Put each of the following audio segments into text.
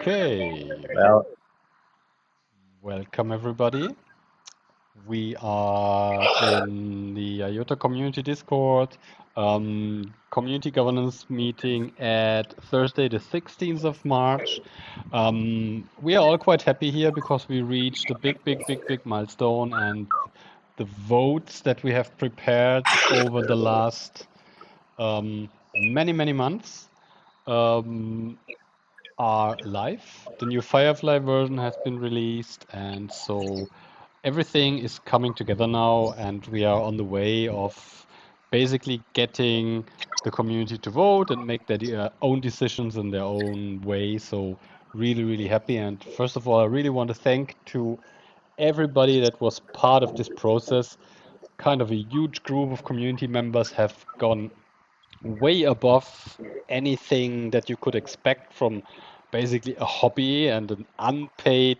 Okay, Well, welcome everybody. We are in the IOTA community Discord, community governance meeting at Thursday, the 16th of March. We are all quite happy here because we reached a big milestone, and the votes that we have prepared over the last many months um, are live. The new Firefly version has been released, and so everything is coming together now, and we are on the way of basically getting the community to vote and make their own decisions in their own way. So really happy. And first of all, I really want to thank to everybody that was part of this process. Kind of a huge group of community members have gone way above anything that you could expect from basically a hobby and an unpaid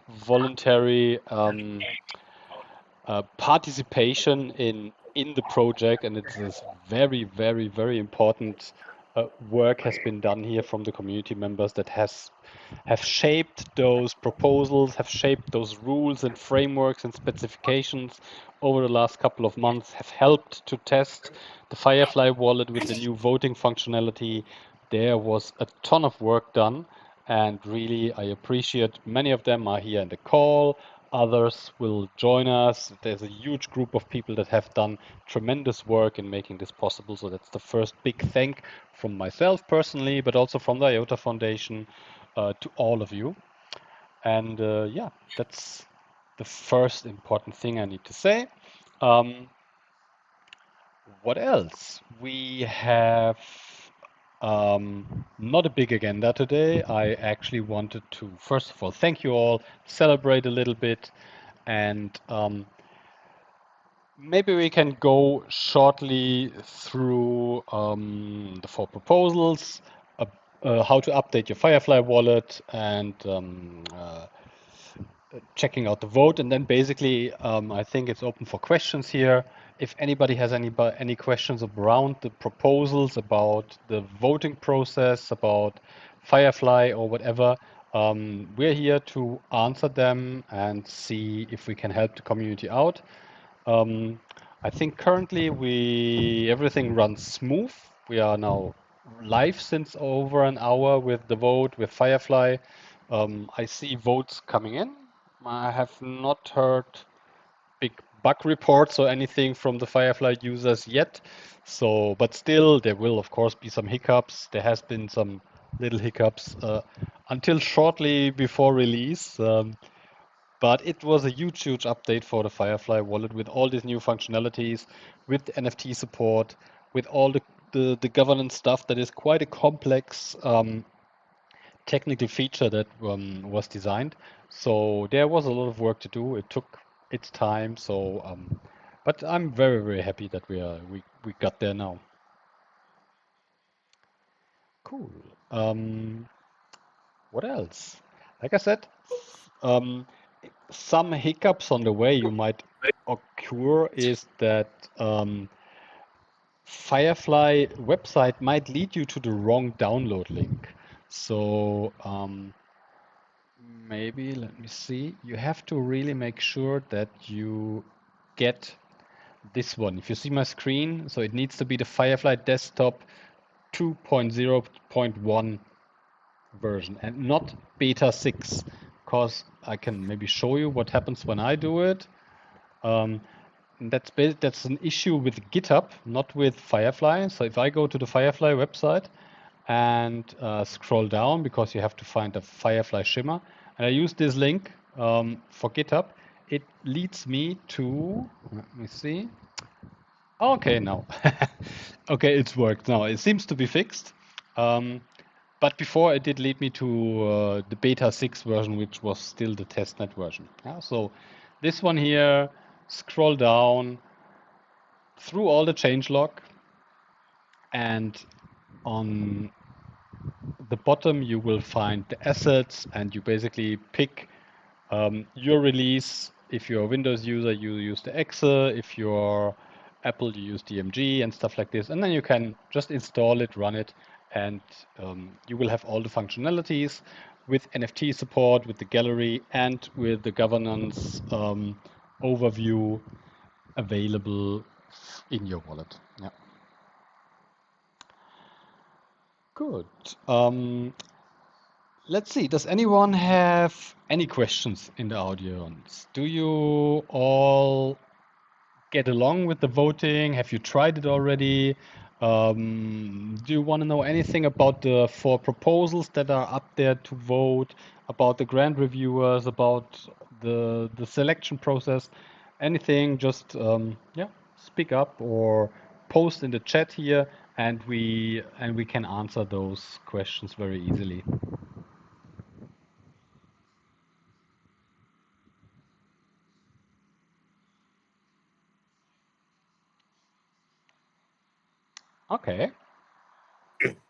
voluntary participation in the project. And it's this very important work has been done here from the community members that have shaped those proposals, have shaped those rules and frameworks and specifications over the last couple of months, have helped to test the Firefly wallet with the new voting functionality. There was a ton of work done, and really I appreciate many of them are here in the call. Others will join us. There's a huge group of people that have done tremendous work in making this possible. So that's the first big thank from myself personally, but also from the IOTA Foundation to all of you. And yeah, that's the first important thing I need to say. What else? We have not a big agenda today. I actually wanted to, first of all, thank you all, celebrate a little bit, and maybe we can go shortly through the four proposals, how to update your Firefly wallet, and checking out the vote. And then basically, I think it's open for questions here. If anybody has any questions around the proposals, about the voting process, about Firefly or whatever, we're here to answer them and see if we can help the community out. I think currently everything runs smooth. We are now live since over an hour with the vote with Firefly. I see votes coming in. I have not heard big bug reports or anything from the Firefly users yet. So, but still, there will of course be some hiccups. There has been some little hiccups until shortly before release. But it was a huge update for the Firefly wallet with all these new functionalities, with the NFT support, with all the governance stuff that is quite a complex technical feature that was designed. So there was a lot of work to do. It took its time. So, but I'm very happy that we got there now. Cool. What else? Like I said, um, some hiccups on the way you might occur is that Firefly website might lead you to the wrong download link. So maybe, let me see, you have to really make sure that you get this one. If you see my screen, so it needs to be the Firefly Desktop 2.0.1 version and not beta 6, because I can maybe show you what happens when I do it. That's an issue with GitHub, not with Firefly. So if I go to the Firefly website and scroll down, because you have to find a Firefly Shimmer, and I use this link for GitHub, it leads me to, let me see. Okay, now. Okay, it's worked now. It seems to be fixed. But before it did lead me to the beta 6 version, which was still the testnet version. Yeah, so this one here, scroll down through all the changelog, and on the bottom you will find the assets, and you basically pick your release. If you're a Windows user, you use the exe. If you're Apple, you use DMG and stuff like this. And then you can just install it, run it, and you will have all the functionalities with NFT support, with the gallery, and with the governance overview available in your wallet. Yeah. Good. Let's see. Does anyone have any questions in the audience? Do you all get along with the voting? Have you tried it already? Do you want to know anything about the four proposals that are up there to vote, about the grant reviewers, about the selection process? Anything? Just yeah, speak up or post in the chat here, and we can answer those questions very easily. Okay.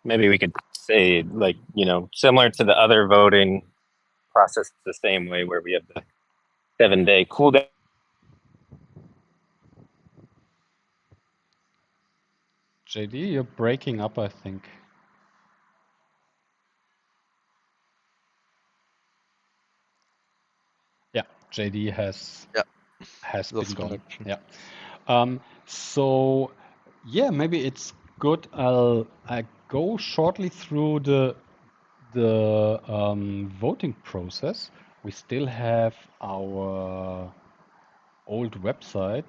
Maybe we could say, like, similar to the other voting process, the same way where we have the 7-day cooldown. JD, you're breaking up, I think. Yeah, JD has Lost been gone. connection. Yeah. So yeah, maybe it's good. I go shortly through the voting process. We still have our old website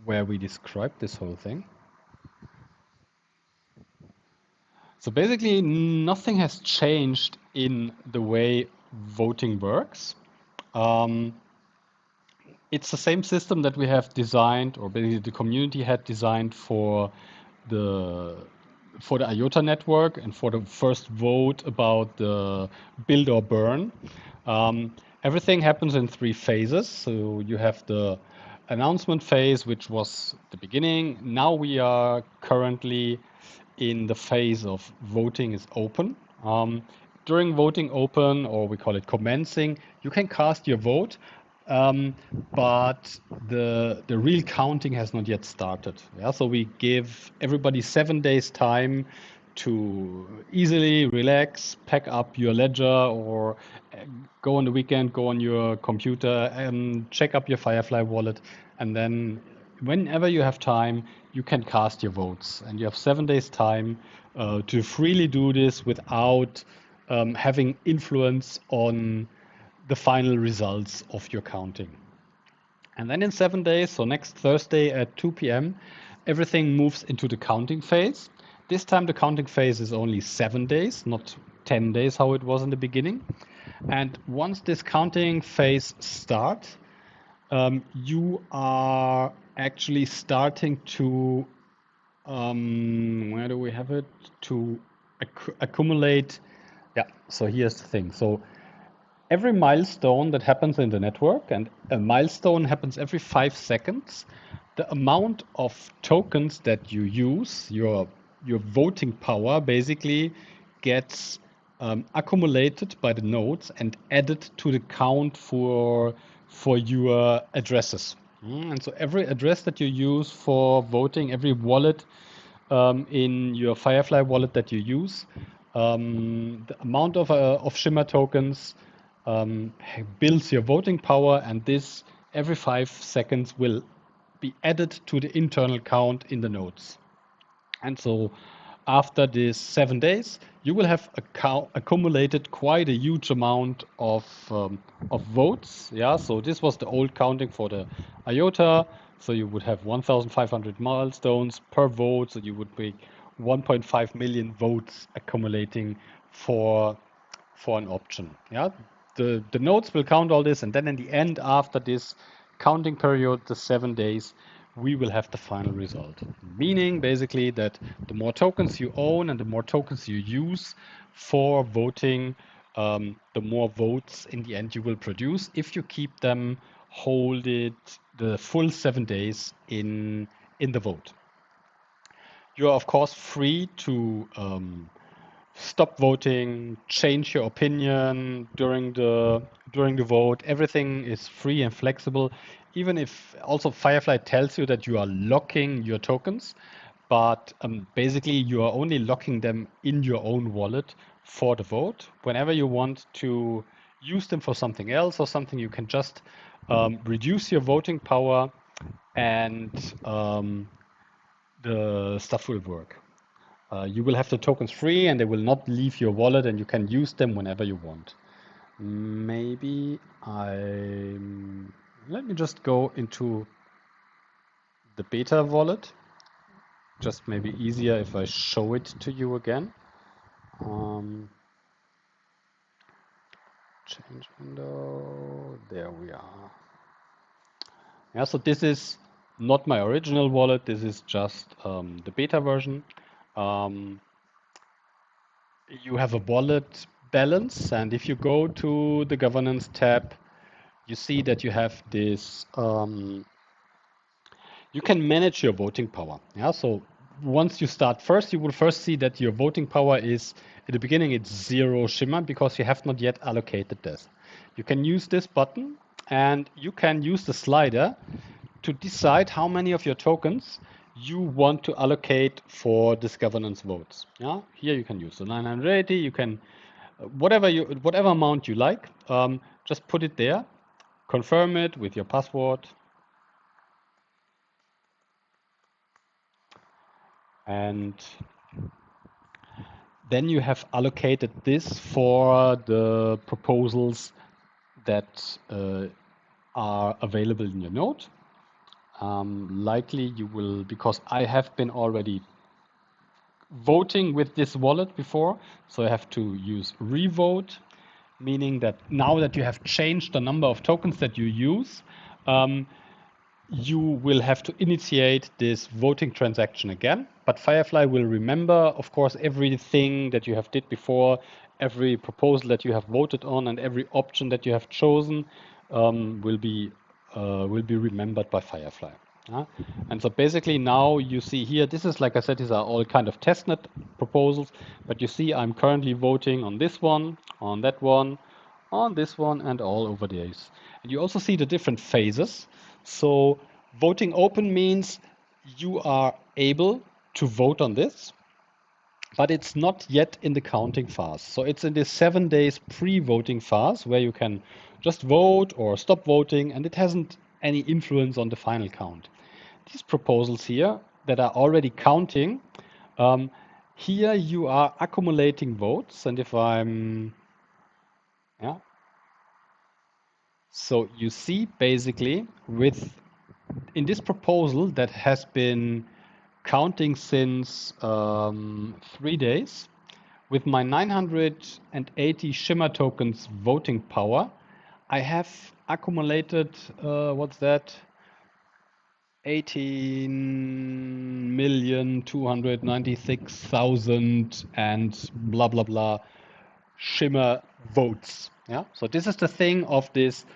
where we describe this whole thing. So basically, nothing has changed in the way voting works. It's the same system that we have designed, or basically the community had designed the for the IOTA network and for the first vote about the build or burn. Everything happens in 3 phases. So you have the announcement phase, which was the beginning. Now we are currently in the phase of voting is open. During voting open, or we call it commencing, you can cast your vote, but the real counting has not yet started. Yeah, so we give everybody 7 days time to easily relax, pack up your ledger, or go on the weekend, go on your computer, and check up your Firefly wallet, and then whenever you have time, you can cast your votes, and you have 7 days time to freely do this without having influence on the final results of your counting. And then in 7 days, so next Thursday at 2 p.m., everything moves into the counting phase. This time the counting phase is only 7 days, not 10 days, how it was in the beginning. And once this counting phase starts, you are actually starting to, where do we have it? To accumulate. Yeah, so here's the thing. So every milestone that happens in the network, and a milestone happens every 5 seconds, the amount of tokens that you use, your voting power basically gets accumulated by the nodes and added to the count for your addresses. And so every address that you use for voting, every wallet in your Firefly wallet that you use, the amount of Shimmer tokens builds your voting power, and this every 5 seconds will be added to the internal count in the nodes. And so after these 7 days, you will have accumulated quite a huge amount of votes. Yeah, so this was the old counting for the IOTA. So you would have 1,500 milestones per vote. So you would be 1.5 million votes accumulating for an option. Yeah, the nodes will count all this, and then in the end, after this counting period, the 7 days, we will have the final result. Meaning basically that the more tokens you own and the more tokens you use for voting, the more votes in the end you will produce if you keep them hold it the full 7 days in the vote. You are of course free to stop voting, change your opinion during the vote. Everything is free and flexible. Even if also Firefly tells you that you are locking your tokens, but basically you are only locking them in your own wallet for the vote. Whenever you want to use them for something else or something, you can just reduce your voting power, and the stuff will work. You will have the tokens free and they will not leave your wallet, and you can use them whenever you want. Maybe let me just go into the beta wallet. Just maybe easier if I show it to you again. Change window. There we are. Yeah, so this is not my original wallet. This is just the beta version. You have a wallet balance, and if you go to the governance tab, you see that you have this. You can manage your voting power. Yeah, so once you start first, you will first see that your voting power is at the beginning it's 0 Shimmer because you have not yet allocated this. You can use this button, and you can use the slider to decide how many of your tokens you want to allocate for this governance votes. Yeah, here you can use the 980. You can whatever amount you like. Just put it there, confirm it with your password, and then you have allocated this for the proposals that are available in your node. Likely you will, because I have been already voting with this wallet before, so I have to use revote, meaning that now that you have changed the number of tokens that you use, you will have to initiate this voting transaction again. But Firefly will remember, of course, everything that you have did before, every proposal that you have voted on, and every option that you have chosen will be remembered by Firefly. And so basically now you see here, this is like I said, these are all kind of testnet proposals, but you see I'm currently voting on this one, on that one, on this one, and all over these. And you also see the different phases. So voting open means you are able to vote on this, but it's not yet in the counting phase. So it's in the 7 days pre-voting phase where you can just vote or stop voting, and it hasn't any influence on the final count. These proposals here that are already counting, here you are accumulating votes, and if I'm, yeah, so you see basically in this proposal that has been counting since 3 days, with my 980 Shimmer tokens voting power, I have accumulated, what's that? 18,296,000 and blah, blah, blah Shimmer votes. Yeah. So this is the thing of this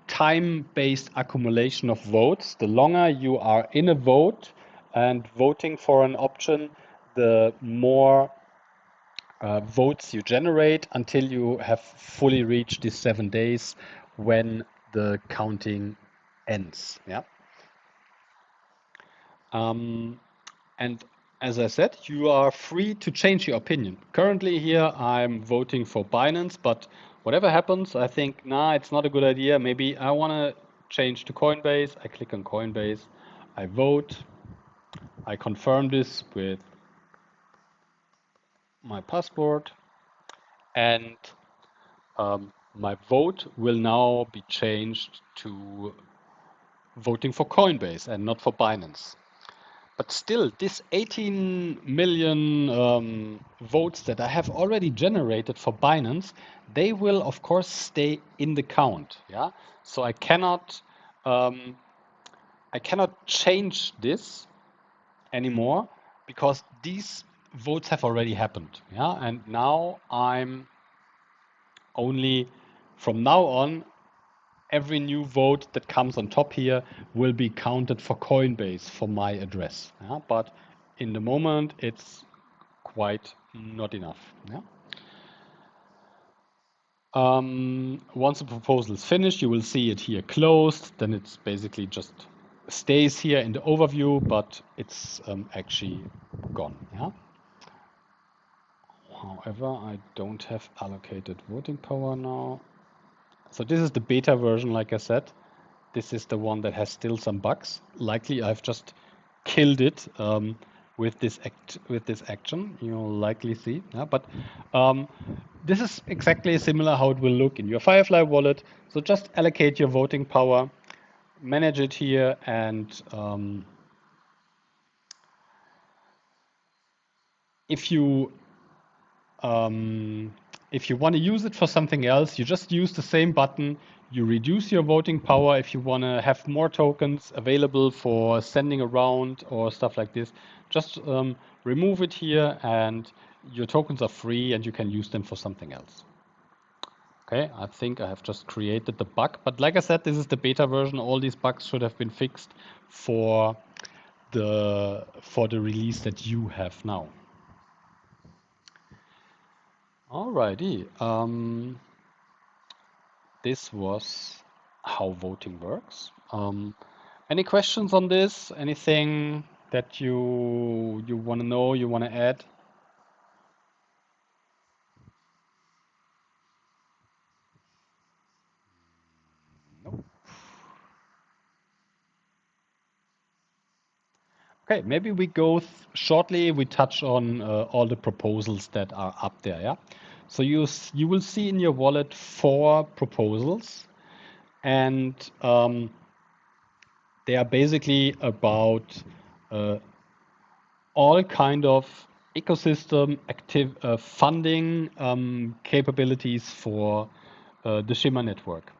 time-based accumulation of votes. The longer you are in a vote and voting for an option, the more votes you generate until you have fully reached these 7 days when the counting ends. Yeah. And as I said, you are free to change your opinion. Currently here I'm voting for Binance, but whatever happens, I think, nah, it's not a good idea. Maybe I want to change to Coinbase. I click on Coinbase, I vote, I confirm this with my passport, and my vote will now be changed to voting for Coinbase and not for Binance. But still, this 18 million votes that I have already generated for Binance, they will of course stay in the count. Yeah, so I cannot change this anymore because these votes have already happened. Yeah, and now I'm only from now on, every new vote that comes on top here will be counted for Coinbase for my address. Yeah? But in the moment, it's quite not enough. Yeah? Once the proposal is finished, you will see it here closed. Then it's basically just stays here in the overview, but it's actually gone. Yeah. However, I don't have allocated voting power now. So this is the beta version, like I said. This is the one that has still some bugs. Likely, I've just killed it with this action. You'll likely see. Yeah? But this is exactly similar how it will look in your Firefly wallet. So just allocate your voting power, manage it here, and if you Um, if you want to use it for something else, you just use the same button. You reduce your voting power if you want to have more tokens available for sending around or stuff like this. Just remove it here, and your tokens are free, and you can use them for something else. Okay, I think I have just created the bug, but like I said, this is the beta version. All these bugs should have been fixed for the release that you have now. Alrighty. This was how voting works. Any questions on this? Anything that you want to know, you want to add? No. Okay, maybe we go shortly. We touch on all the proposals that are up there. Yeah. So you will see in your wallet 4 proposals, and they are basically about uh, all kind of ecosystem active funding capabilities for the Shimmer network.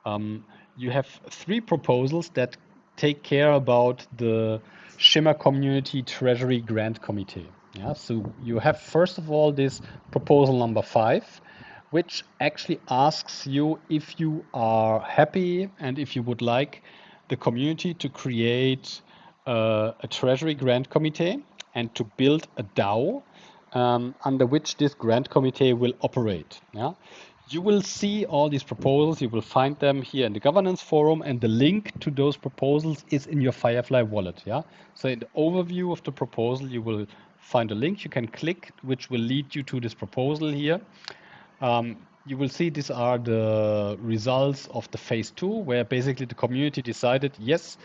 Um, you have 3 proposals that take care about the Shimmer Community Treasury Grant Committee. Yeah, so you have first of all this proposal number 5, which actually asks you if you are happy and if you would like the community to create a Treasury Grant Committee and to build a DAO under which this grant committee will operate. Yeah? You will see all these proposals. You will find them here in the governance forum, and the link to those proposals is in your Firefly wallet. Yeah. So in the overview of the proposal, you will find a link you can click, which will lead you to this proposal here. You will see these are the results of the phase 2, where basically the community decided, yes,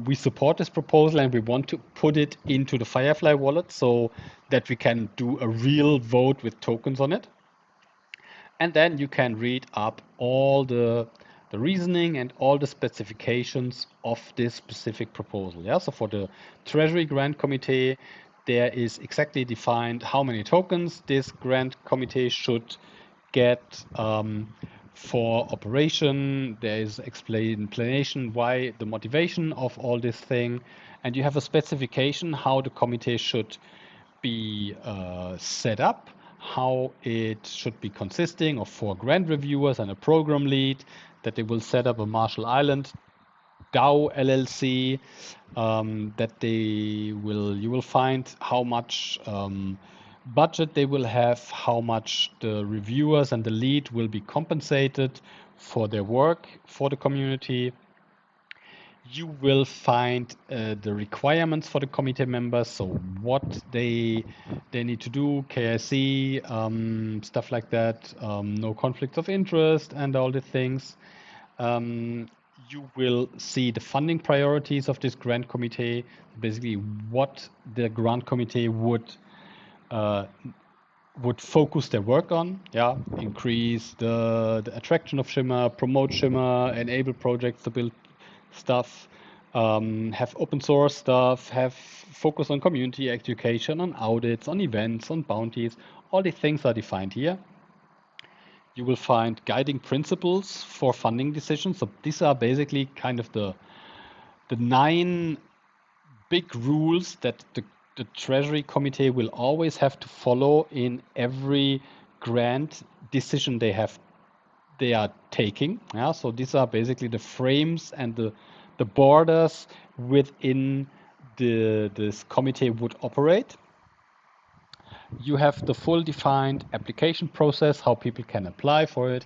we support this proposal and we want to put it into the Firefly wallet so that we can do a real vote with tokens on it. And then you can read up all the reasoning and all the specifications of this specific proposal. Yeah, so for the Treasury Grant Committee, there is exactly defined how many tokens this grant committee should get for operation. There is explanation why the motivation of all this thing, and you have a specification how the committee should be set up, how it should be consisting of 4 grant reviewers and a program lead, that they will set up a Marshall Island DAO LLC, that you will find how much budget they will have, how much the reviewers and the lead will be compensated for their work for the community. You will find the requirements for the committee members, so what they need to do, KIC, stuff like that, no conflicts of interest, and all the things. You will see the funding priorities of this grant committee, basically what the grant committee uh, would focus their work on. Yeah, increase the attraction of Shimmer, promote Shimmer, enable projects to build stuff, have open source stuff, have focus on community education, on audits, on events, on bounties. All these things are defined here. You will find guiding principles for funding decisions. So these are basically kind of the 9 big rules that the Treasury Committee will always have to follow in every grant decision they are taking. Yeah, so these are basically the frames and the borders within this committee would operate. You have the full defined application process, how people can apply for it.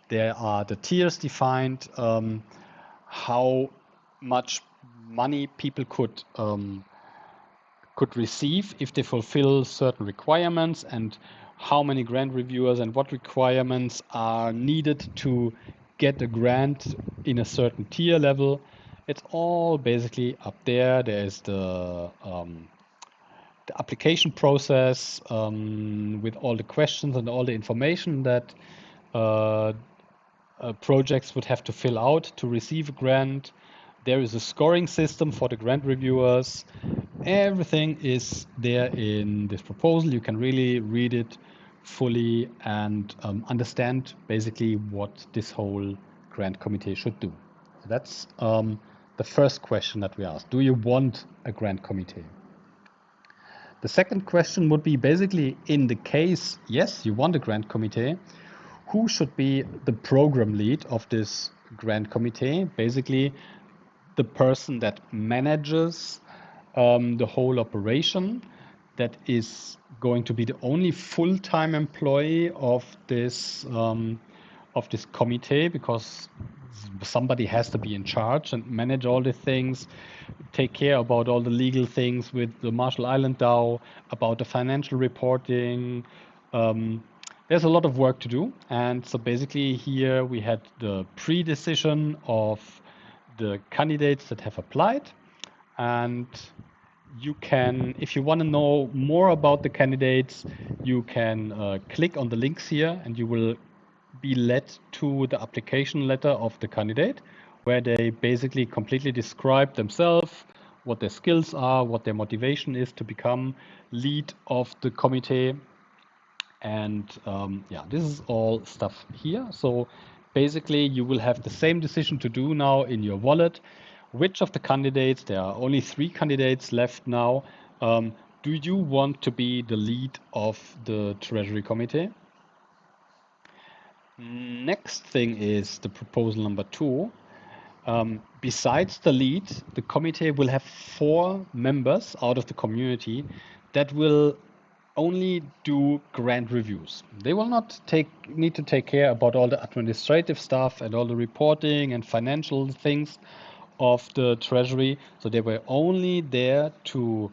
There are the tiers defined, how much money people could receive if they fulfill certain requirements, and how many grant reviewers and what requirements are needed to get a grant in a certain tier level. It's all basically up there. There is the application process with all the questions and all the information that uh, projects would have to fill out to receive a grant. There is a scoring system for the grant reviewers. Everything is there in this proposal. You can really read it fully and understand basically what this whole grant committee should do. So that's the first question that we asked. Do you want a grant committee? The second question would be basically, in the case, yes, you want a grant committee, who should be the program lead of this grant committee? Basically, the person that manages the whole operation, that is going to be the only full-time employee of this committee, because somebody has to be in charge and manage all the things, take care about all the legal things with the Marshall Island DAO, about the financial reporting. There's a lot of work to do. And so basically here we had the pre-decision of the candidates that have applied. And you can, if you want to know more about the candidates, you can click on the links here and you will be led to the application letter of the candidate, where they basically completely describe themselves, what their skills are, what their motivation is to become lead of the committee. And yeah, this is all stuff here. So basically, you will have the same decision to do now in your wallet. Which of the candidates, there are only 3 candidates left now, do you want to be the lead of the Treasury Committee? Next thing is the proposal number 2. Besides the lead, the committee will have 4 members out of the community that will only do grant reviews. They will not need to take care about all the administrative stuff and all the reporting and financial things of the treasury. So they were only there to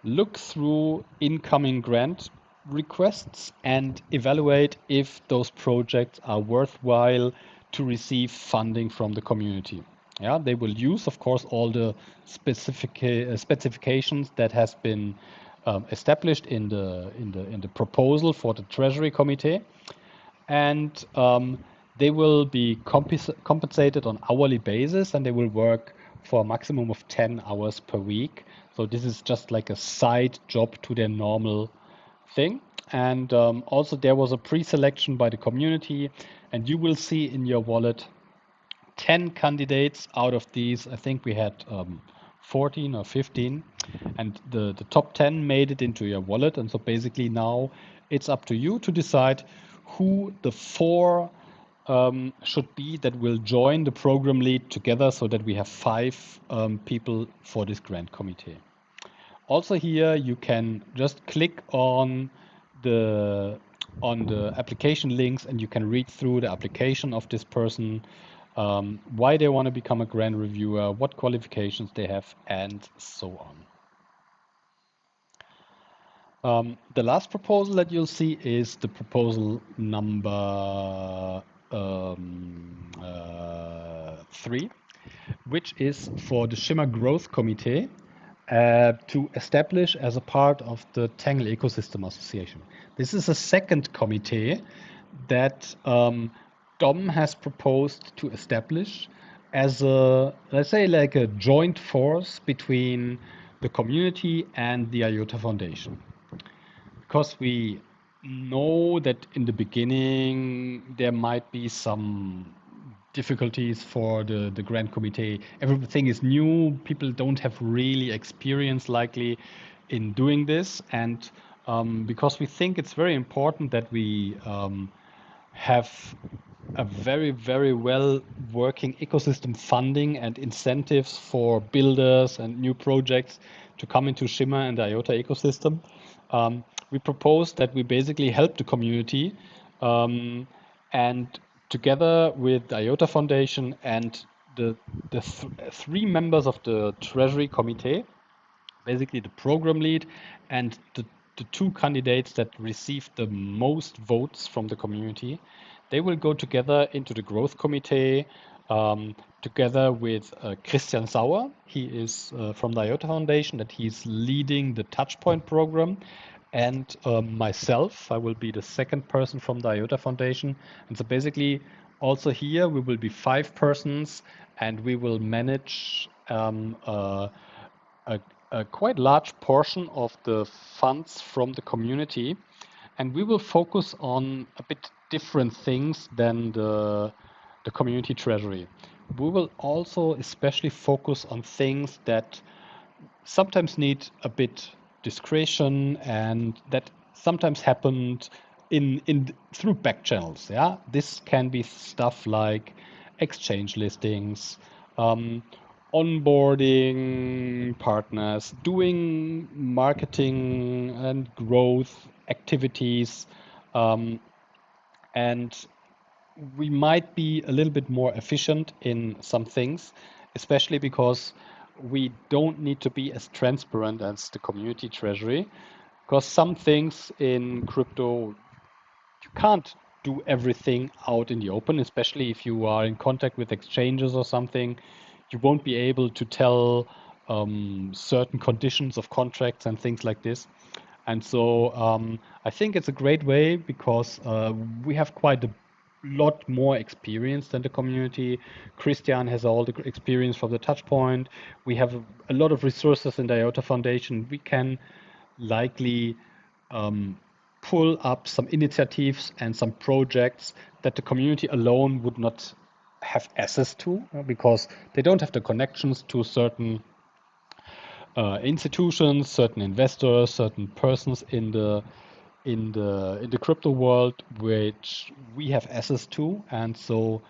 look through incoming grant requests and evaluate if those projects are worthwhile to receive funding from the community. Yeah, they will use, of course, all the specifications that has been established in the proposal for the Treasury Committee, and they will be compensated on hourly basis, and they will work for a maximum of 10 hours per week. So this is just like a side job to their normal thing. And also there was a pre-selection by the community, and you will see in your wallet 10 candidates. Out of these, I think we had 14 or 15, and the top 10 made it into your wallet. And so basically now it's up to you to decide who the 4 should be that will join the program lead together, so that we have 5 people for this grant committee. Also here you can just click on the application links, and you can read through the application of this person, why they want to become a grant reviewer, what qualifications they have, and so on. The last proposal that you'll see is the proposal number 3, which is for the Shimmer Growth Committee to establish as a part of the Tangle Ecosystem Association. This is a second committee that Dom has proposed to establish as a, let's say, like a joint force between the community and the IOTA Foundation. Because we know that in the beginning there might be some difficulties for the grant committee. Everything is new. People don't have really experience likely in doing this. And because we think it's very important that we have a very, very well working ecosystem funding and incentives for builders and new projects to come into Shimmer and the IOTA ecosystem. we propose that we basically help the community, um, and together with the IOTA Foundation and the three members of the Treasury Committee, basically the program lead and the two candidates that receive the most votes from the community, they will go together into the growth committee, together with Christian Sauer. He is from the IOTA Foundation, that he's leading the Touchpoint program. And myself, I will be the second person from the IOTA Foundation. And so basically, also here, we will be 5 persons, and we will manage a, a quite large portion of the funds from the community, and we will focus on a bit different things than the community treasury. We will also especially focus on things that sometimes need a bit discretion and that sometimes happened in through back channels. Yeah, this can be stuff like exchange listings, um, onboarding partners, doing marketing and growth activities, um, and we might be a little bit more efficient in some things, especially because we don't need to be as transparent as the community treasury. Because some things in crypto, you can't do everything out in the open, especially if you are in contact with exchanges or something. You won't be able to tell certain conditions of contracts and things like this. And so I think it's a great way because we have quite a lot more experience than the community. Christian has all the experience from the touchpoint. We have a lot of resources in the IOTA Foundation. We can likely um, pull up some initiatives and some projects that the community alone would not have access to, because they don't have the connections to certain institutions, certain investors, certain persons in the crypto world, which we have access to. And so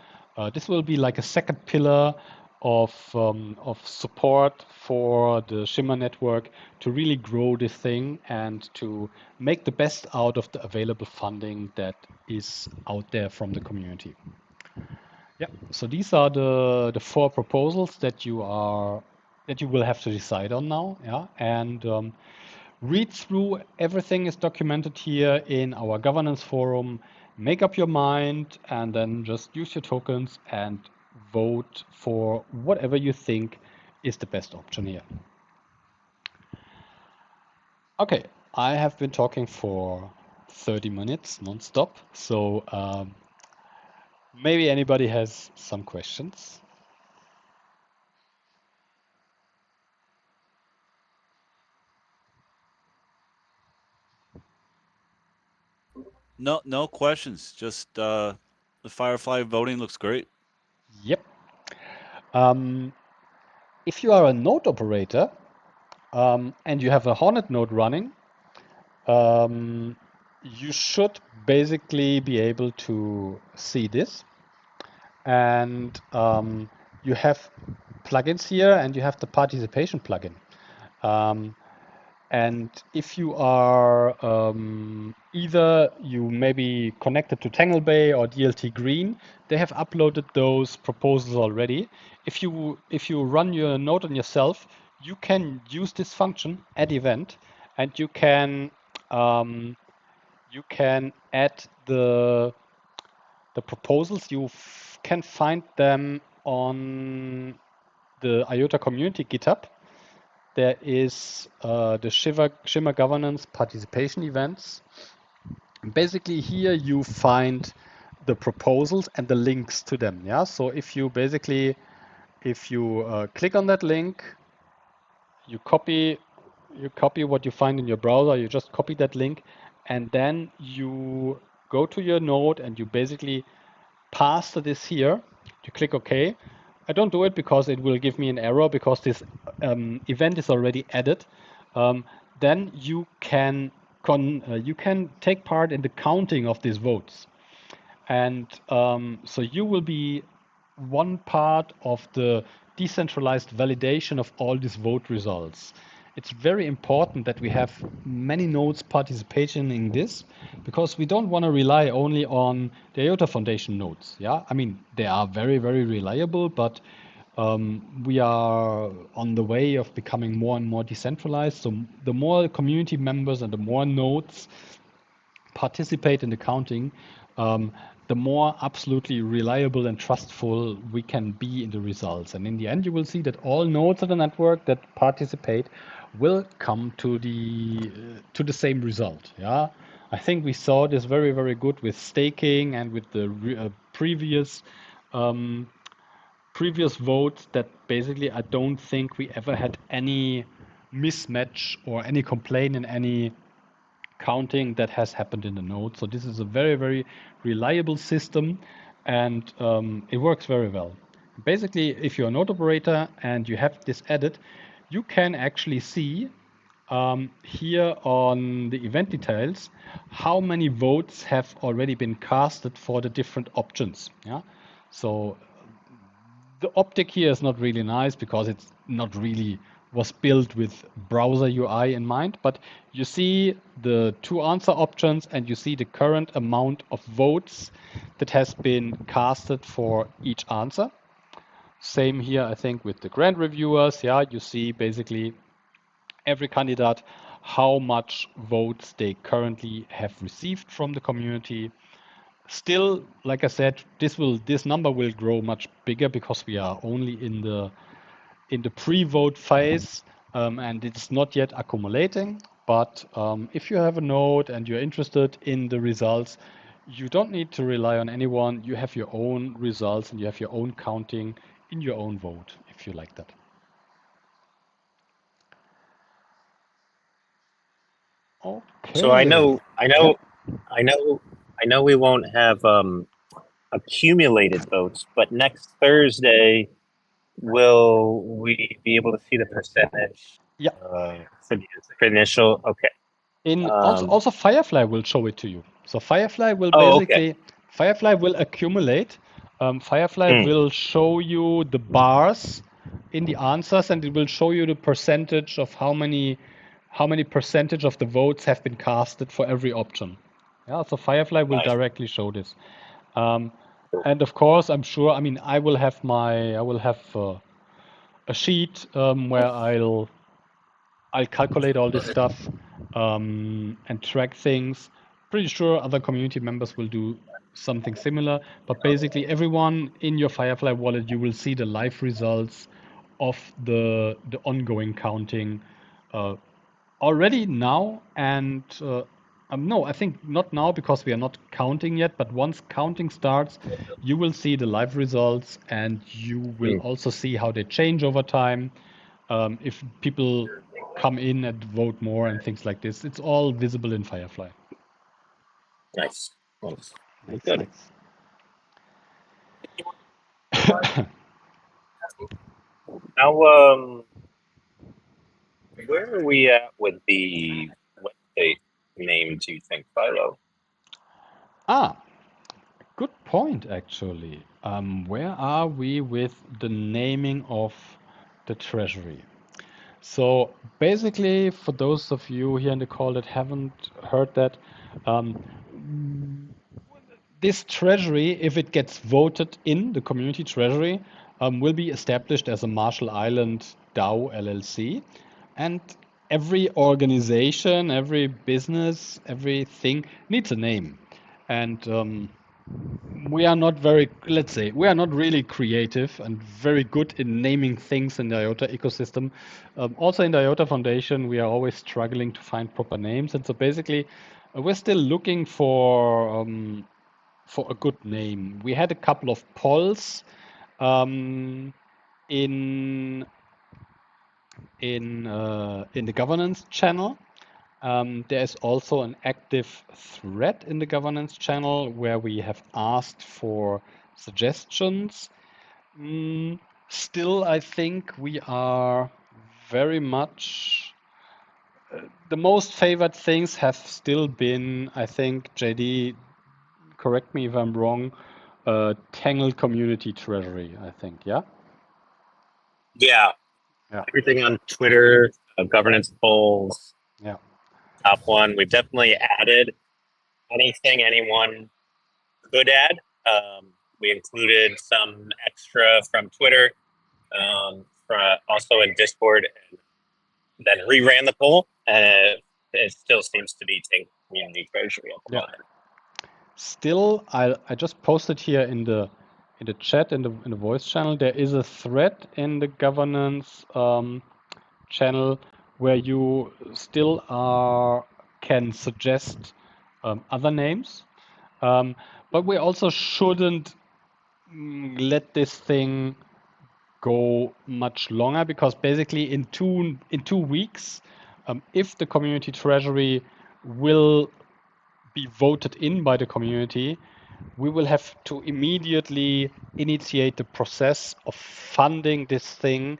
this will be like a second pillar of support for the Shimmer network to really grow this thing and to make the best out of the available funding that is out there from the community. Yeah. So these are the 4 proposals that you will have to decide on now. Yeah. And read through everything is documented here in our governance forum. Make up your mind and then just use your tokens and vote for whatever you think is the best option here. Okay, I have been talking for 30 minutes non-stop, so maybe anybody has some questions. No, no questions. Just the Firefly voting looks great. Yep. Um, if you are a node operator and you have a Hornet node running, um, you should basically be able to see this. And you have plugins here, and you have the participation plugin. Um, and if you are either you may be connected to Tangle Bay or DLT Green, they have uploaded those proposals already. If you run your node on yourself, you can use this function add event, and you can add the proposals. You can find them on the IOTA community GitHub. There is the Shimmer governance participation events. Basically, here you find the proposals and the links to them. Yeah. So if you click on that link, you copy what you find in your browser. You just copy that link, and then you go to your node and you basically pass this here. You click OK. I don't do it because it will give me an error because this event is already added. Then you can take part in the counting of these votes, and so you will be one part of the decentralized validation of all these vote results. it's very important that we have many nodes participating in this, because we don't want to rely only on the IOTA Foundation nodes. Yeah, I mean, they are very, very reliable, but we are on the way of becoming more and more decentralized. So the more community members and the more nodes participate in the counting, the more absolutely reliable and trustful we can be in the results. And in the end, you will see that all nodes of the network that participate will come to the same result. Yeah, I think we saw this very, very good with staking and with the um, previous votes, that basically I don't think we ever had any mismatch or any complaint in any counting that has happened in the node. So this is a very, very reliable system, and it works very well. Basically, if you're a node operator and you have this added, you can actually see here on the event details how many votes have already been casted for the different options. Yeah, so the optic here is not really nice because it's not really was built with browser UI in mind, but you see the two answer options and you see the current amount of votes that has been casted for each answer. Same here, I think, with the grant reviewers. Yeah, you see basically every candidate, how much votes they currently have received from the community. Still, like I said, this number will grow much bigger because we are only in the pre-vote phase, and it's not yet accumulating. But if you have a node and you're interested in the results, you don't need to rely on anyone. You have your own results and you have your own counting in your own vote, if you like that. Okay. So I know Yeah. we won't have accumulated votes, but next Thursday will we be able to see the percentage Yeah. for the initial? Okay. In also Firefly will show it to you. So Firefly will Okay. Firefly will accumulate. Firefly will show you the bars in the answers, and it will show you the percentage of how many percentage of the votes have been casted for every option. Yeah, so Firefly will Nice. directly show this. And of course, I'm sure. I mean, I will have a sheet where I'll calculate all this stuff and track things. Pretty sure other community members will do something similar. But basically, everyone in your Firefly wallet, you will see the live results of the ongoing counting already now. And no, I think not now because we are not counting yet. But once counting starts, you will see the live results, and you will also see how they change over time. If people come in and vote more and things like this, it's all visible in Firefly. Nice. Nice. Nice, Good. nice. Now, where are we at with the website name, do you think, Philo? Good point, actually. Where are we with the naming of the treasury? So basically, for those of you here in the call that haven't heard that, this treasury, if it gets voted in, the community treasury, will be established as a Marshall Island DAO LLC. And every organization, every business, everything needs a name. And we are not very, let's say, we are not really creative and very good in naming things in the IOTA ecosystem. Also in the IOTA Foundation, we are always struggling to find proper names. And so basically, we're still looking for a good name. We had a couple of polls um, in the governance channel. There is also an active thread in the governance channel where we have asked for suggestions. Still, I think we are very much the most favored things have still been, I think, JD, correct me if I'm wrong, Tangle Community Treasury, I think, yeah? Yeah. Yeah. Everything on Twitter governance polls, Yeah. top one. We've definitely added anything anyone could add. We included some extra from Twitter, also in Discord, and then reran the poll, and it still seems to be Tank Community Treasury at the Yeah. moment. Still, I just posted here in the chat in the voice channel. There is a thread in the governance channel where you still can suggest other names, but we also shouldn't let this thing go much longer, because basically in 2 weeks, if the community treasury will be voted in by the community, we will have to immediately initiate the process of funding this thing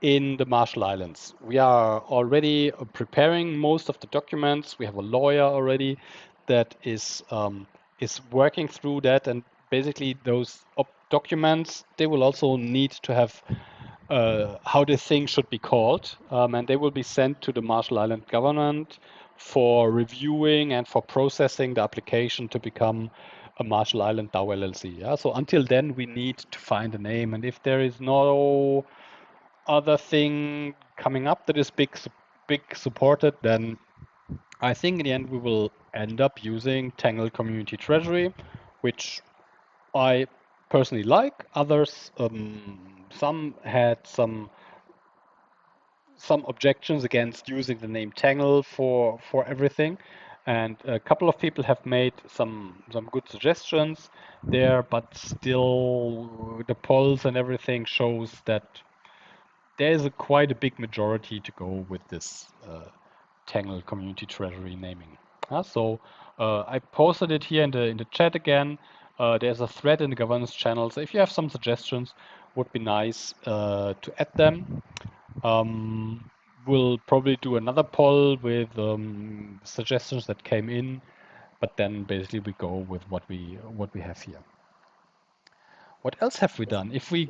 in the Marshall Islands. We are already preparing most of the documents. We have a lawyer already that is working through that, and basically those documents, they will also need to have how this thing should be called, and they will be sent to the Marshall Island government for reviewing and for processing the application to become a Marshall Island DAO LLC. Yeah? So until then, we need to find a name, and if there is no other thing coming up that is big supported, then I think in the end we will end up using Tangle Community Treasury, which I personally like. Others, some had some objections against using the name Tangle for everything, and a couple of people have made some good suggestions there, but still the polls and everything shows that there is quite a big majority to go with this Tangle Community Treasury naming. So I posted it here in the chat again. There's a thread in the governance channel, so if you have some suggestions, would be nice to add them. We'll probably do another poll with suggestions that came in, but then basically we go with what we have here. What else have we done? If you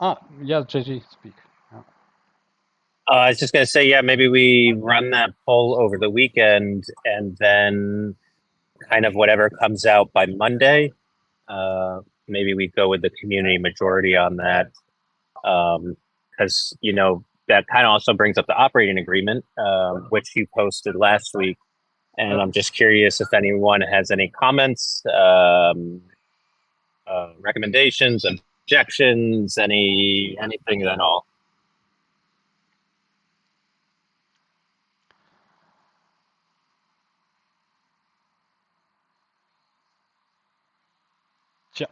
yeah, JG, speak. Yeah. I was just going to say, yeah, maybe we run that poll over the weekend, and then kind of whatever comes out by Monday, maybe we go with the community majority on that. Because, that kind of also brings up the operating agreement, which you posted last week. And I'm just curious if anyone has any comments, recommendations, objections, anything at all. Yeah,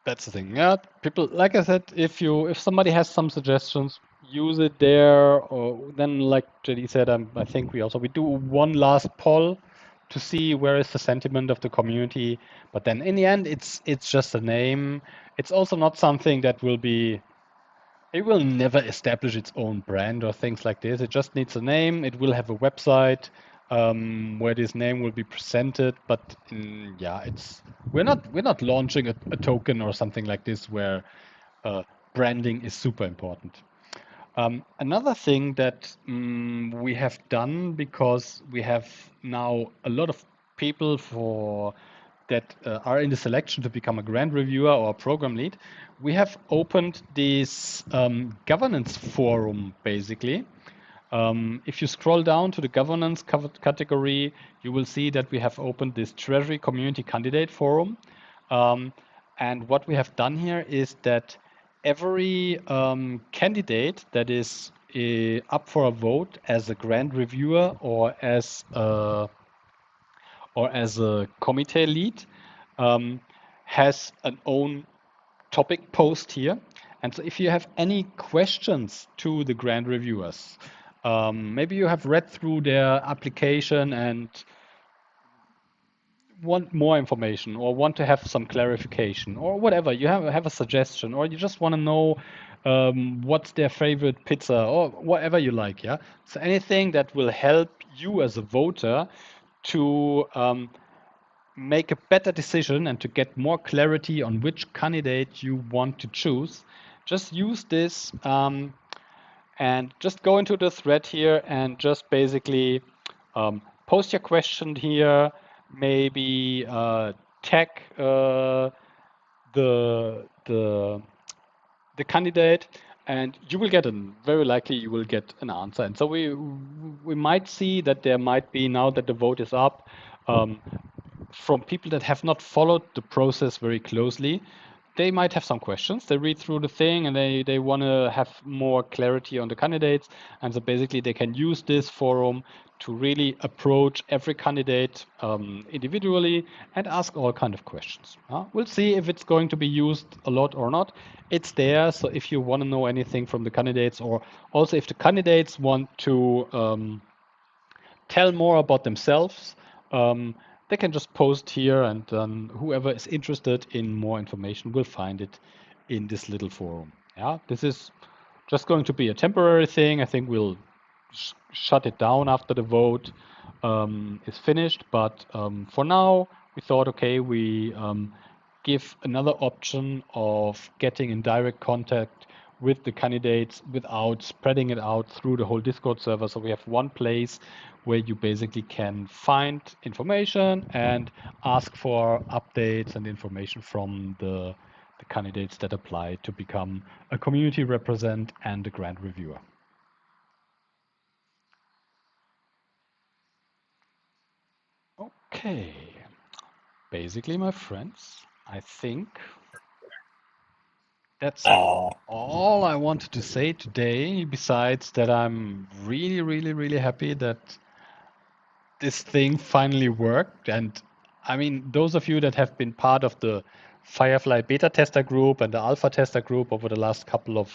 that's the thing. Yeah, people, like I said, if somebody has some suggestions, use it there. Or then, like JD said, I think we do one last poll to see where is the sentiment of the community. But then in the end, it's just a name. It's also not something that it will never establish its own brand or things like this. It just needs a name. It will have a website where this name will be presented. But yeah, we're not launching a token or something like this where branding is super important. Another thing that we have done, because we have now a lot of people that are in the selection to become a grant reviewer or a program lead, we have opened this governance forum, basically. If you scroll down to the governance category, you will see that we have opened this Treasury Community Candidate Forum. And what we have done here is that every candidate that is up for a vote as a grant reviewer or as a committee lead has an own topic post here. And so if you have any questions to the grant reviewers, maybe you have read through their application and want more information or want to have some clarification or whatever, you have a suggestion, or you just want to know what's their favorite pizza or whatever you like, yeah? So anything that will help you as a voter to make a better decision and to get more clarity on which candidate you want to choose, just use this And just go into the thread here and just basically post your question here. Maybe tag the the the candidate, and you will get very likely you will get an answer. And so we might see that there might be, now that the vote is up, um, from people that have not followed the process very closely, they might have some questions. They read through the thing and they want to have more clarity on the candidates. And so basically they can use this forum to really approach every candidate individually and ask all kind of questions. We'll see if it's going to be used a lot or not. It's there. So if you want to know anything from the candidates, or also if the candidates want to tell more about themselves, um, they can just post here, and whoever is interested in more information will find it in this little forum. Yeah, this is just going to be a temporary thing. I think we'll shut it down after the vote is finished. But for now, we thought, okay, we give another option of getting in direct contact with the candidates without spreading it out through the whole Discord server. So we have one place where you basically can find information and ask for updates and information from the candidates that apply to become a community representative and a grant reviewer. Okay, basically, my friends, I think that's all I wanted to say today, besides that I'm really, really, really happy that this thing finally worked. And I mean, those of you that have been part of the Firefly beta tester group and the alpha tester group over the last couple of,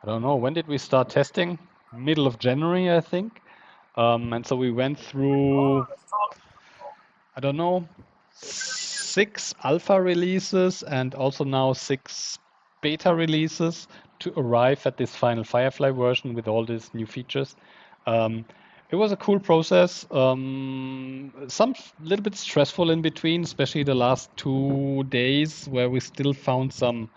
I don't know, when did we start testing? Middle of January, I think. And so we went through, I don't know, 6 alpha releases and also now 6 beta releases to arrive at this final Firefly version with all these new features. It was a cool process. Some little bit stressful in between, especially the last 2 days where we still found some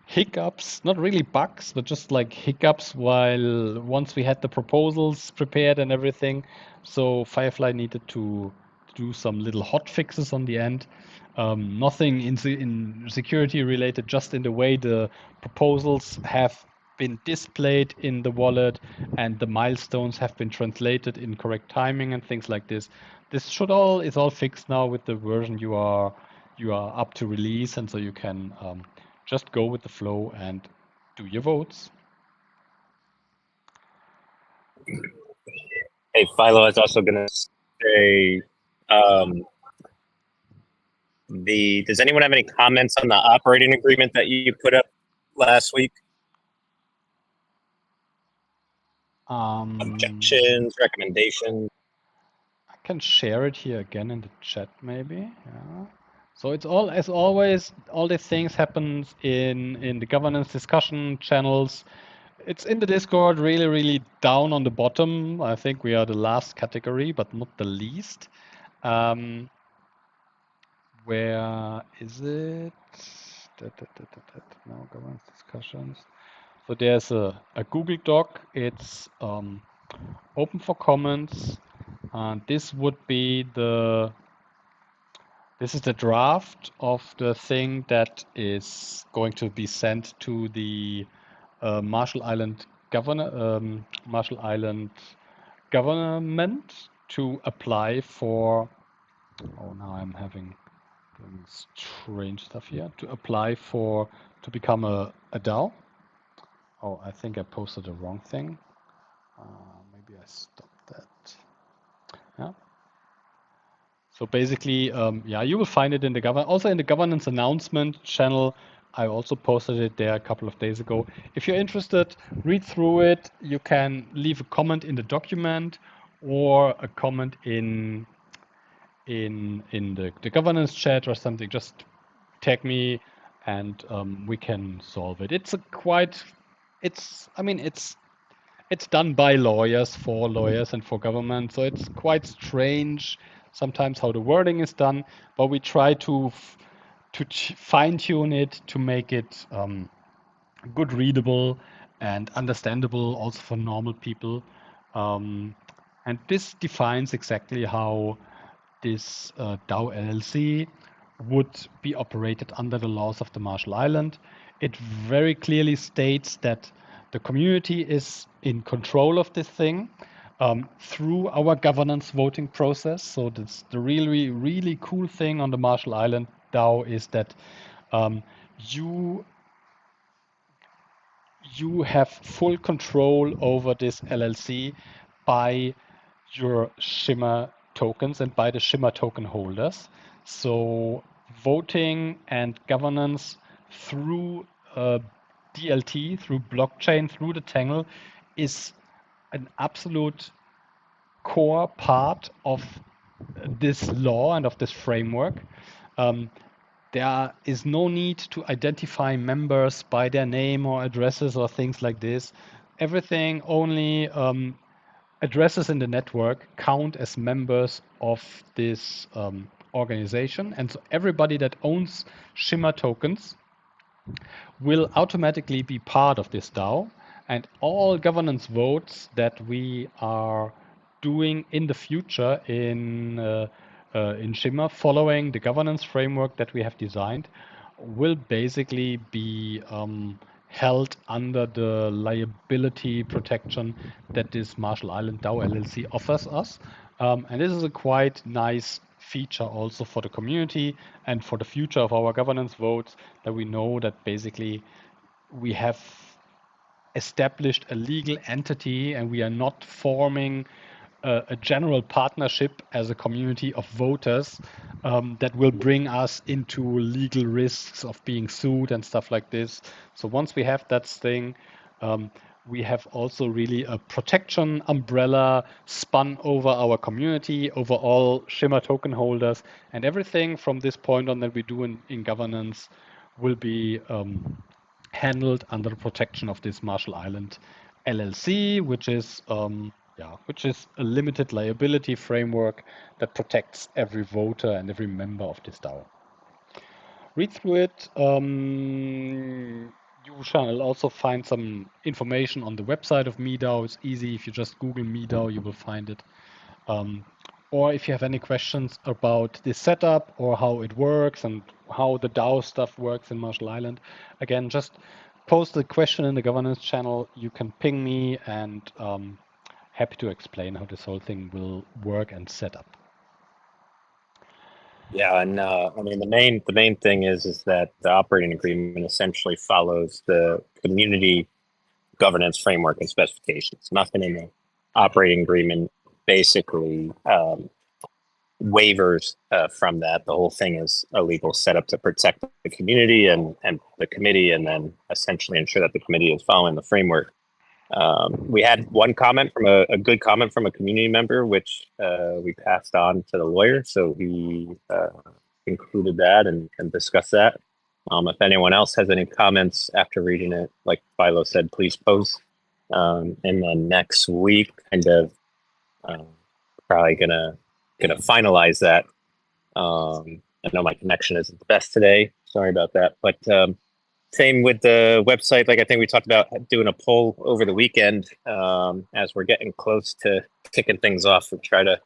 hiccups, not really bugs, but just like hiccups while once we had the proposals prepared and everything. So Firefly needed to do some little hot fixes on the end. Nothing in security related, just in the way the proposals have been displayed in the wallet and the milestones have been translated in correct timing and things like this. This is all fixed now with the version you are up to release, and so you can just go with the flow and do your votes. Hey, Philo, I was also going to say, does anyone have any comments on the operating agreement that you put up last week? Objections, recommendations? I can share it here again in the chat, maybe. Yeah. So it's all, as always, all these things happens in the governance discussion channels. It's in the Discord, really, really down on the bottom. I think we are the last category, but not the least. Where is it? No, governance discussions. So there's a Google Doc. It's open for comments. And this would be this is the draft of the thing that is going to be sent to the Marshall Island government to apply for. Oh, now I'm having strange stuff here. To apply for to become a DAO. Oh, I think I posted the wrong thing. Maybe I stopped that. Yeah. So basically, yeah, you will find it in the also in the governance announcement channel. I also posted it there a couple of days ago. If you're interested, read through it. You can leave a comment in the document or a comment in the governance chat or something. Just tag me and we can solve it. I mean, it's done by lawyers, for lawyers, and for government. So it's quite strange sometimes how the wording is done, but we try to fine tune it to make it good readable and understandable also for normal people. And this defines exactly how this DAO LLC would be operated under the laws of the Marshall Island. It very clearly states that the community is in control of this thing through our governance voting process. So that's the really, really cool thing on the Marshall Island DAO is that you you have full control over this LLC by your Shimmer tokens and by the Shimmer token holders. So voting and governance through DLT, through blockchain, through the Tangle is an absolute core part of this law and of this framework. Um, there is no need to identify members by their name or addresses or things like this. Everything only addresses in the network count as members of this organization. And so everybody that owns Shimmer tokens will automatically be part of this DAO. And all governance votes that we are doing in the future in Shimmer, following the governance framework that we have designed, will basically be held under the liability protection that this Marshall Island DAO LLC offers us. And this is a quite nice feature also for the community and for the future of our governance votes, that we know that basically we have established a legal entity and we are not forming a general partnership as a community of voters that will bring us into legal risks of being sued and stuff like this. So once we have that thing, we have also really a protection umbrella spun over our community, over all Shimmer token holders, and everything from this point on that we do in governance will be handled under the protection of this Marshall Island LLC, which is a limited liability framework that protects every voter and every member of this DAO. Read through it. You shall also find some information on the website of MeDAO. It's easy. If you just Google MeDAO, you will find it. Or if you have any questions about the setup or how it works and how the DAO stuff works in Marshall Island, again, just post a question in the governance channel. You can ping me, and happy to explain how this whole thing will work and set up. Yeah, and I mean the main thing is that the operating agreement essentially follows the community governance framework and specifications. Nothing in the operating agreement basically waivers from that. The whole thing is a legal setup to protect the community and the committee, and then essentially ensure that the committee is following the framework. We had one comment from a good comment from a community member, which we passed on to the lawyer. So he included that and discussed that. If anyone else has any comments after reading it, like Philo said, please post. And then next week, kind of probably gonna finalize that. I know my connection isn't the best today. Sorry about that, but same with the website. Like I think we talked about doing a poll over the weekend as we're getting close to kicking things off. We try to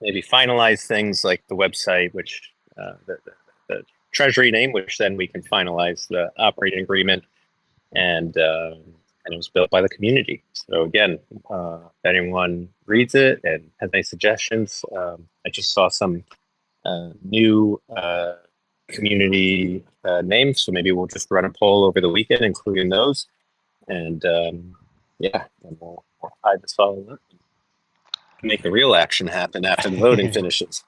maybe finalize things like the website, which the treasury name, which then we can finalize the operating agreement, and it was built by the community. So again, if anyone reads it and has any suggestions, I just saw some new community names, so maybe we'll just run a poll over the weekend, including those, and yeah, and we'll tie this all up, make the real action happen after the voting finishes.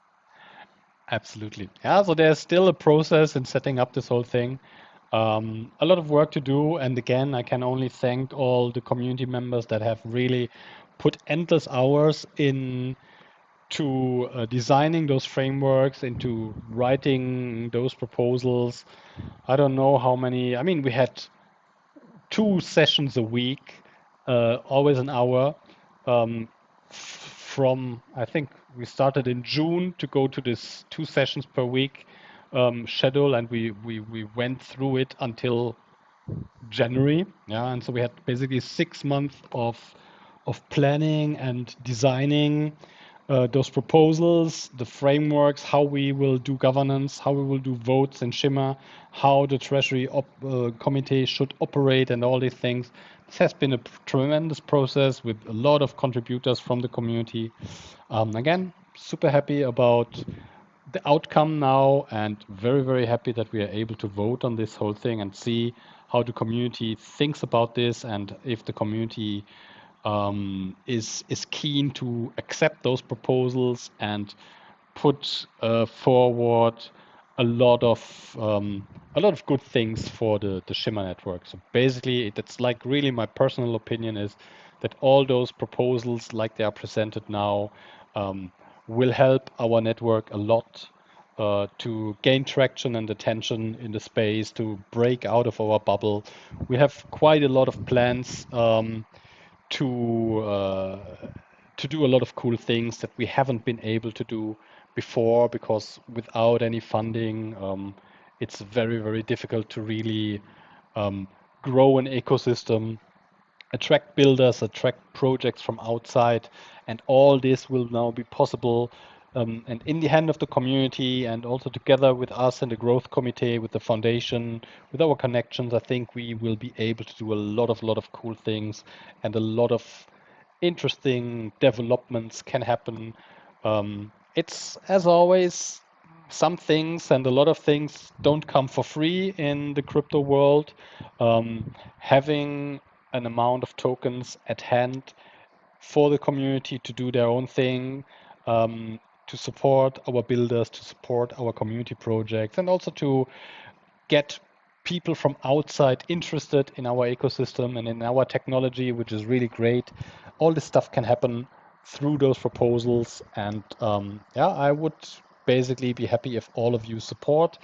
Absolutely. Yeah, so there's still a process in setting up this whole thing. A lot of work to do. And again, I can only thank all the community members that have really put endless hours in to designing those frameworks, into writing those proposals. I don't know how many. I mean, we had 2 sessions a week, always an hour. From I think we started in June to go to this 2 sessions per week schedule, and we went through it until January. Yeah, and so we had basically 6 months of planning and designing those proposals, the frameworks, how we will do governance, how we will do votes in Shimmer, how the Treasury Committee should operate, and all these things. This has been a tremendous process with a lot of contributors from the community. Again, super happy about the outcome now, and very, very happy that we are able to vote on this whole thing and see how the community thinks about this, and if the community is keen to accept those proposals and put forward a lot of good things for the Shimmer network. So basically, that's like really my personal opinion is that all those proposals, like they are presented now, um, will help our network a lot to gain traction and attention in the space, to break out of our bubble. We have quite a lot of plans. To to do a lot of cool things that we haven't been able to do before, because without any funding, it's very, very difficult to really grow an ecosystem, attract builders, attract projects from outside, and all this will now be possible. And in the hand of the community, and also together with us and the growth committee, with the foundation, with our connections, I think we will be able to do a lot of cool things, and a lot of interesting developments can happen. It's as always, some things and a lot of things don't come for free in the crypto world. Having an amount of tokens at hand for the community to do their own thing, to support our builders, to support our community projects, and also to get people from outside interested in our ecosystem and in our technology, which is really great. All this stuff can happen through those proposals, and yeah, I would basically be happy if all of you support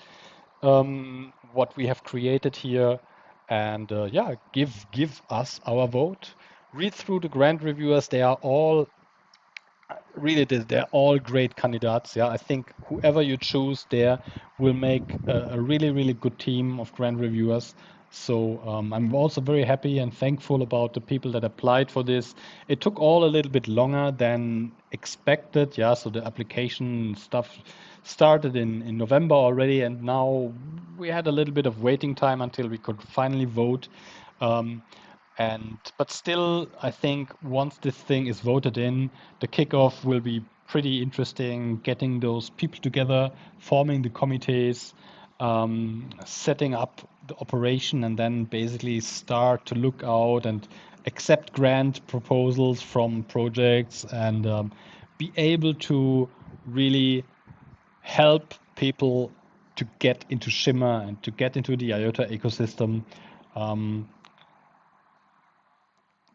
what we have created here, and yeah, give us our vote. Read through the grant reviewers; they are all really they're all great candidates. Yeah, I think whoever you choose there will make a really, really good team of grant reviewers. So I'm also very happy and thankful about the people that applied for this. It took all a little bit longer than expected. Yeah, so the application stuff started in November already, and now we had a little bit of waiting time until we could finally vote. Um, and but still, I think once this thing is voted in, the kickoff will be pretty interesting. Getting those people together, forming the committees, setting up the operation, and then basically start to look out and accept grant proposals from projects, and be able to really help people to get into Shimmer and to get into the IOTA ecosystem. Um,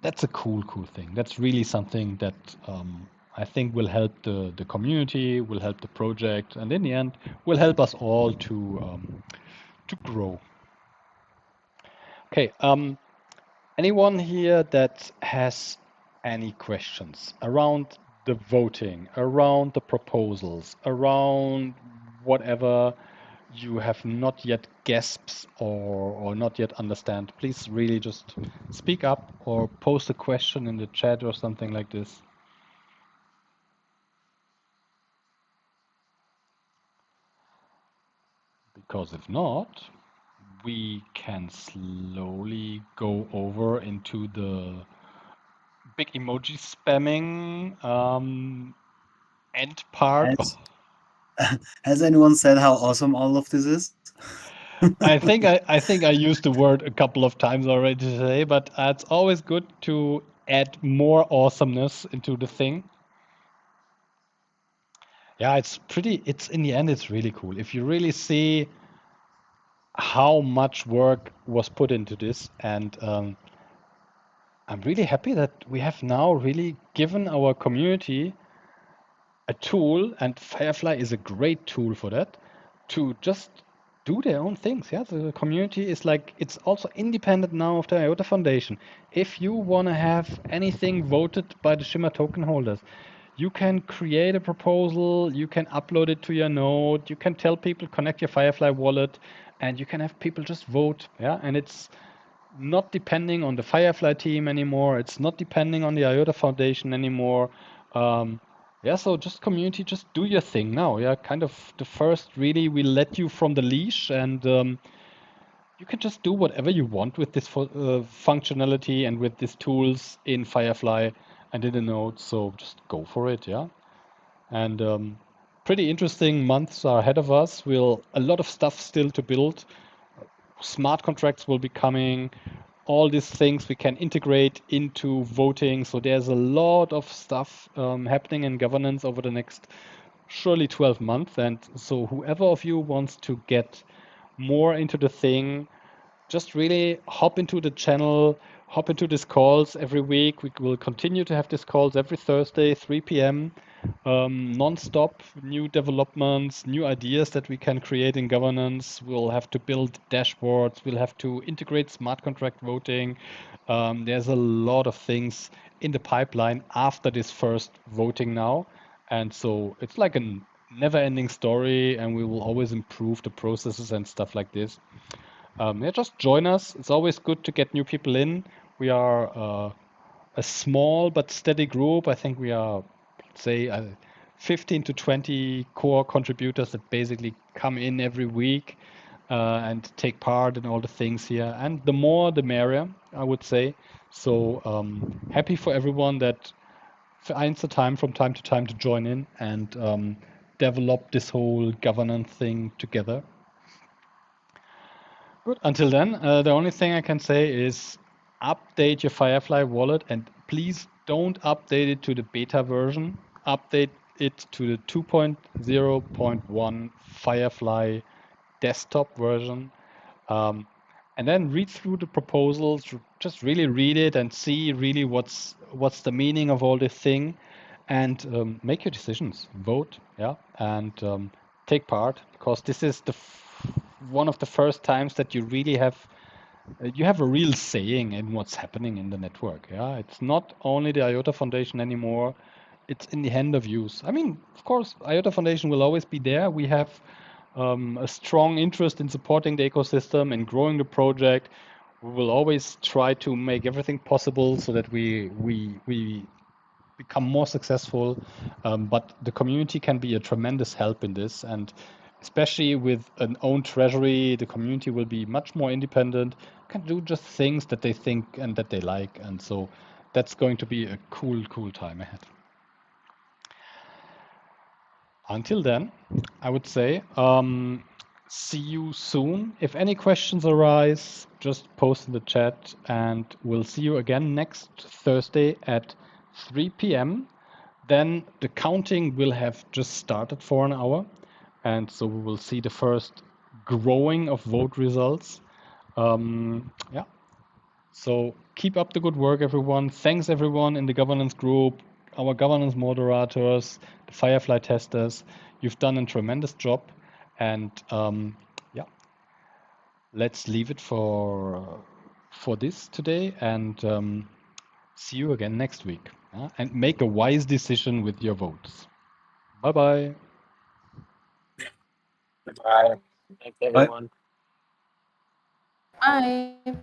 that's a cool thing. That's really something that I think will help the community, will help the project, and in the end, will help us all to grow. Okay. Anyone here that has any questions around the voting, around the proposals, around whatever you have not yet guessed or not yet understand, please really just speak up or post a question in the chat or something like this. Because if not, we can slowly go over into the big emoji spamming end part. Has has anyone said how awesome all of this is? I think I used the word a couple of times already today, but it's always good to add more awesomeness into the thing. Yeah, it's in the end, it's really cool. If you really see how much work was put into this, and I'm really happy that we have now really given our community a tool, and Firefly is a great tool for that, to just do their own things. Yeah, the community is like, it's also independent now of the IOTA Foundation. If you want to have anything voted by the Shimmer token holders, you can create a proposal, you can upload it to your node, you can tell people connect your Firefly wallet, and you can have people just vote. Yeah, and it's not depending on the Firefly team anymore. It's not depending on the IOTA Foundation anymore. Yeah, so just community, just do your thing now. Yeah, kind of the first really we let you from the leash, and you can just do whatever you want with this functionality and with these tools in Firefly and in the nodes. So just go for it. Yeah, and pretty interesting months are ahead of us. We'll a lot of stuff still to build. Smart contracts will be coming. All these things we can integrate into voting. So there's a lot of stuff happening in governance over the next surely 12 months. And so whoever of you wants to get more into the thing, just really hop into the channel, hop into these calls every week. We will continue to have these calls every Thursday, 3 p.m. Non-stop, new developments, new ideas that we can create in governance. We'll have to build dashboards. We'll have to integrate smart contract voting. There's a lot of things in the pipeline after this first voting now. And so it's like a never-ending story, and we will always improve the processes and stuff like this. Yeah, just join us. It's always good to get new people in. We are a small but steady group. I think we are, say, 15 to 20 core contributors that basically come in every week and take part in all the things here. And the more, the merrier, I would say. So happy for everyone that finds the time from time to time to join in and develop this whole governance thing together. Good. Until then, the only thing I can say is update your Firefly wallet, and please don't update it to the beta version. Update it to the 2.0.1 Firefly desktop version. And then read through the proposals, just really read it and see really what's the meaning of all this thing, and make your decisions. Vote, yeah, and take part, because this is one of the first times that you have a real saying in what's happening in the network. Yeah, it's not only the IOTA Foundation anymore; it's in the hand of use. I mean, of course, IOTA Foundation will always be there. We have a strong interest in supporting the ecosystem and growing the project. We will always try to make everything possible so that we become more successful. But the community can be a tremendous help in this, and especially with an own treasury, the community will be much more independent, can do just things that they think and that they like, and so that's going to be a cool time ahead. Until then, I would say see you soon. If any questions arise, just post in the chat, and we'll see you again next Thursday at 3 p.m. Then the counting will have just started for an hour, and so we will see the first growing of vote results. Yeah. So keep up the good work, everyone. Thanks, everyone in the governance group, our governance moderators, the Firefly testers. You've done a tremendous job. And yeah, let's leave it for this today, and see you again next week. And make a wise decision with your votes. Bye-bye. Bye. Thanks, everyone. Bye. Bye.